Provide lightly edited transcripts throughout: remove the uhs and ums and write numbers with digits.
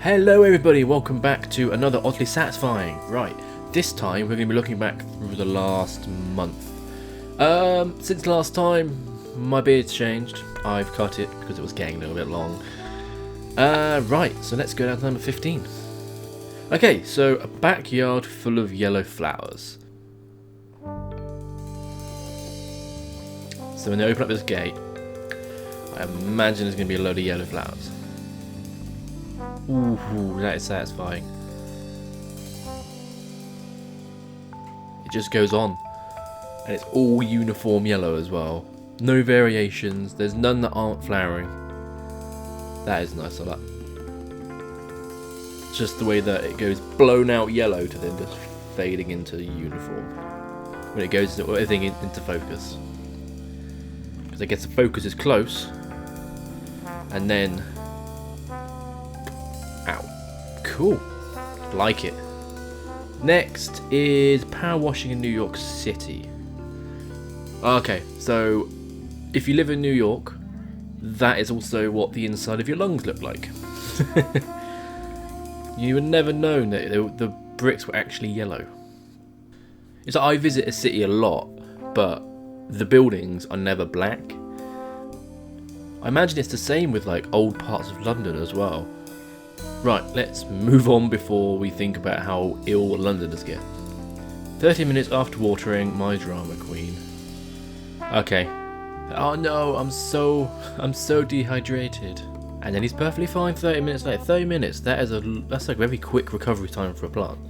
Hello everybody, welcome back to another Oddly Satisfying. Right, this time we're going to be looking back through the last month. Since last time, my beard's changed. I've cut it because it was getting a little bit long. Right, so let's go down to number 15. Okay, so a backyard full of yellow flowers. So when they open up this gate, I imagine there's going to be a load of yellow flowers. Ooh, that is satisfying. It just goes on. And it's all uniform yellow as well. No variations. There's none that aren't flowering. That is nice, I like. Just the way that it goes blown out yellow to then just fading into uniform. When it goes everything into focus. Because I guess the focus is close. And then... Ow. Cool. Like it. Next is power washing in New York City. Okay, so if you live in New York, that is also what the inside of your lungs look like. You would never known that the bricks were actually yellow. It's like I visit a city a lot, but the buildings are never black. I imagine it's the same with like old parts of London as well. Right, let's move on before we think about how ill Londoners get. 30 minutes after watering, my drama queen. Okay. Oh no, I'm so dehydrated. And then he's perfectly fine 30 minutes later. 30 minutes, that's like a very quick recovery time for a plant.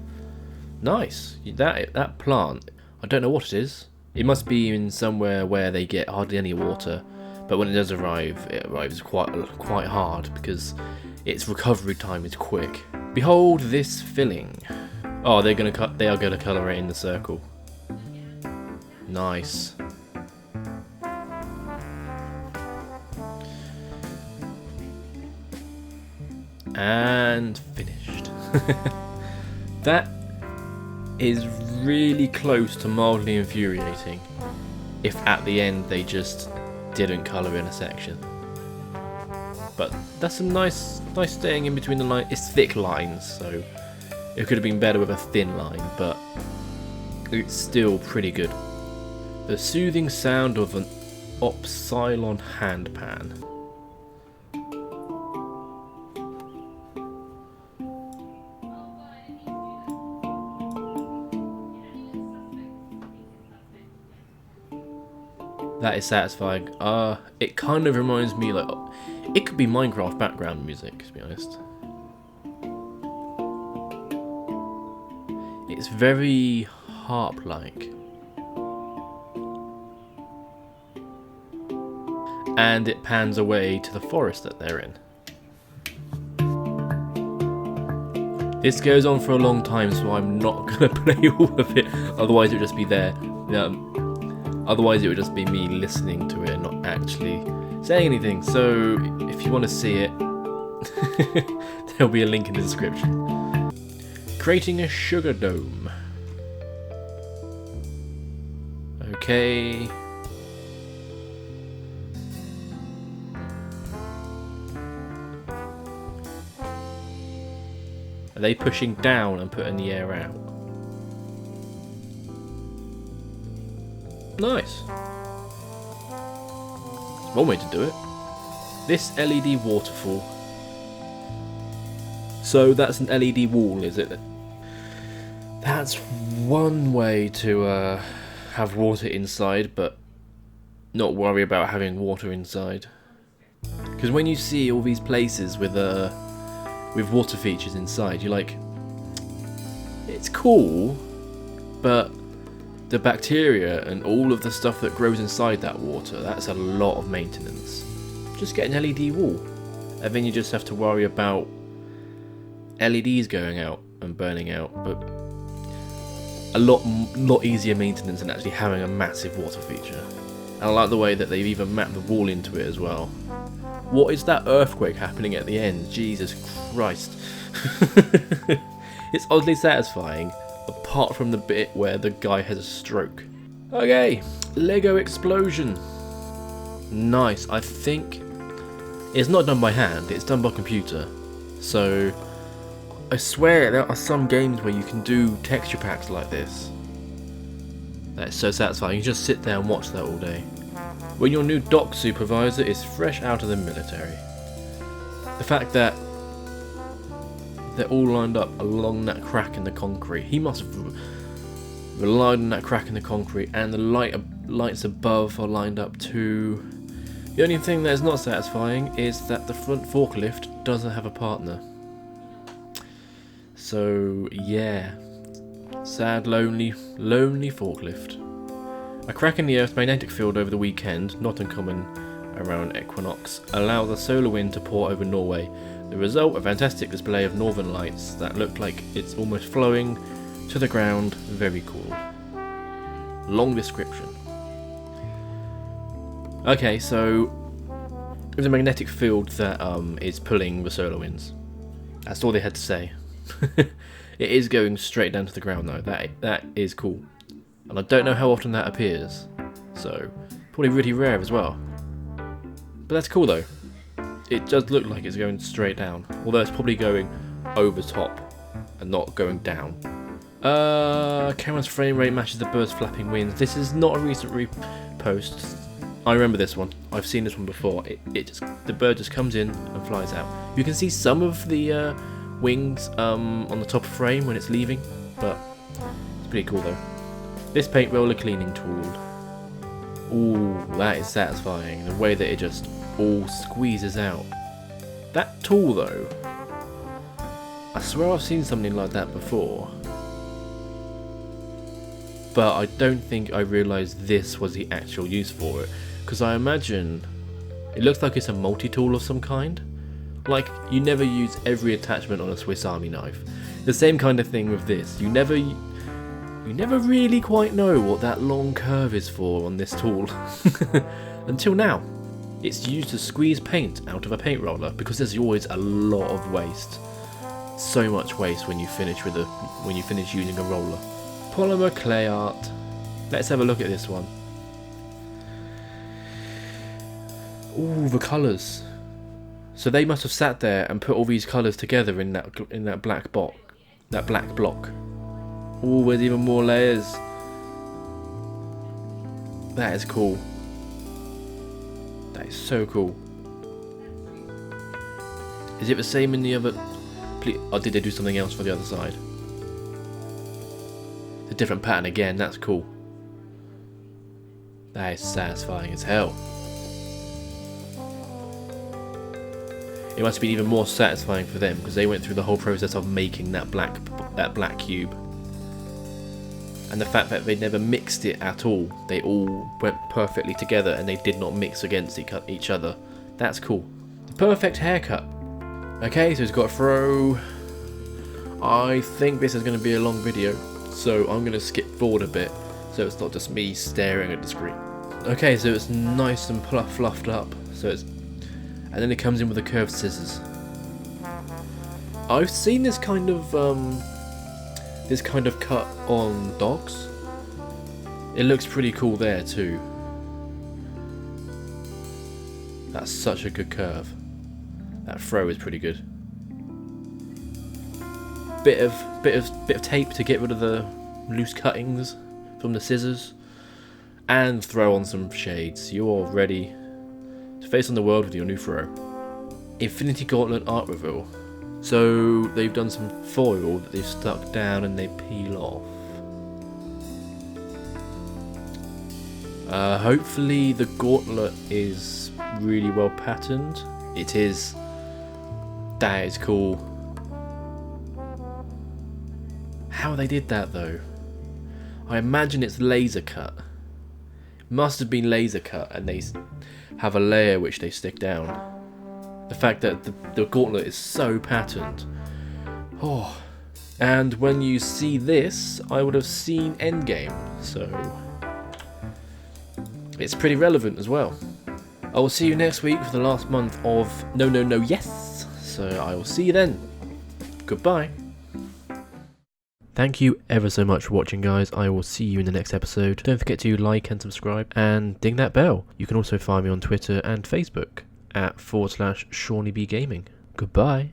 Nice. That plant, I don't know what it is. It must be in somewhere where they get hardly any water. But when it does arrive, it arrives quite hard because its recovery time is quick. Behold this filling. Oh, they are gonna colour it in the circle. Nice. And finished. That is really close to mildly infuriating. If at the end they just didn't colour in a section. But that's a nice staying in between the lines. It's thick lines, so it could have been better with a thin line, but it's still pretty good. The soothing sound of an Opsilon handpan. That is satisfying. It kind of reminds me like it could be Minecraft background music, to be honest. It's very harp-like. And it pans away to the forest that they're in. This goes on for a long time, so I'm not going to play all of it, otherwise it would just be there. Otherwise it would just be me listening to it and not actually saying anything. So if you want to see it, there'll be a link in the description. Creating a sugar dome. Okay. Are they pushing down and putting the air out? Nice. That's one way to do it. This LED waterfall. So that's an LED wall, is it? That's one way to have water inside, but not worry about having water inside. Because when you see all these places with water features inside, you're like, it's cool, but the bacteria and all of the stuff that grows inside that water, that's a lot of maintenance. Just get an LED wall, and then you just have to worry about LEDs going out and burning out, but a lot easier maintenance than actually having a massive water feature. And I like the way that they've even mapped the wall into it as well. What is that earthquake happening at the end? Jesus Christ. It's oddly satisfying, apart from the bit where the guy has a stroke. Okay, Lego explosion. Nice. I think it's not done by hand, it's done by computer. So I swear there are some games where you can do texture packs like this. That is so satisfying. You just sit there and watch that all day. When your new dock supervisor is fresh out of the military. The fact that they're all lined up along that crack in the concrete. He must have relied on that crack in the concrete, and the lights above are lined up too. The only thing that is not satisfying is that the front forklift doesn't have a partner. So yeah, sad, lonely forklift. A crack in the Earth's magnetic field over the weekend, not uncommon around equinox, allows a solar wind to pour over Norway. The result, a fantastic display of northern lights that look like it's almost flowing to the ground. Very cool. Long description. Okay, so there's a magnetic field that is pulling the solar winds. That's all they had to say. It is going straight down to the ground though. That is cool. And I don't know how often that appears. So, probably really rare as well. But that's cool though. It does look like it's going straight down. Although it's probably going over top and not going down. Camera's frame rate matches the bird's flapping wings. This is not a recent repost. I remember this one. I've seen this one before. The bird just comes in and flies out. You can see some of the wings on the top frame when it's leaving, but it's pretty cool though. This paint roller cleaning tool. Ooh, that is satisfying. The way that it just all squeezes out. That tool though, I swear I've seen something like that before. But I don't think I realised this was the actual use for it. Because I imagine it looks like it's a multi-tool of some kind. Like, you never use every attachment on a Swiss Army knife. The same kind of thing with this. You never really quite know what that long curve is for on this tool. Until now. It's used to squeeze paint out of a paint roller because there's always a lot of waste. So much waste when you finish using a roller. Polymer clay art. Let's have a look at this one. Ooh, the colours. So they must have sat there and put all these colours together in that black block. Ooh, there's even more layers. That is cool. That is so cool. Is it the same in the other? Or did they do something else for the other side? It's a different pattern again. That's cool. That is satisfying as hell. It must have been even more satisfying for them because they went through the whole process of making that black cube. And the fact that they never mixed it at all. They all went perfectly together and they did not mix against each other. That's cool. The perfect haircut. Okay, so it's got a throw. I think this is going to be a long video, so I'm going to skip forward a bit so it's not just me staring at the screen. Okay, so it's nice and fluffed up. And then it comes in with the curved scissors. I've seen this kind of cut on dogs. It looks pretty cool there too. That's such a good curve. That throw is pretty good. Bit of tape to get rid of the loose cuttings from the scissors, and throw on some shades. You're ready to face on the world with your new throw. Infinity Gauntlet art reveal. So they've done some foil that they've stuck down and they peel off. Hopefully the gauntlet is really well patterned. It is. That is cool. How they did that though? I imagine it's laser cut. Must have been laser cut and they have a layer which they stick down. The fact that the gauntlet is so patterned. Oh. And when you see this, I would have seen Endgame, so it's pretty relevant as well. I will see you next week for the last month of No Yes. So I will see you then. Goodbye. Thank you ever so much for watching, guys. I will see you in the next episode. Don't forget to like and subscribe and ding that bell. You can also find me on Twitter and Facebook at /ShawneeBGaming. Goodbye.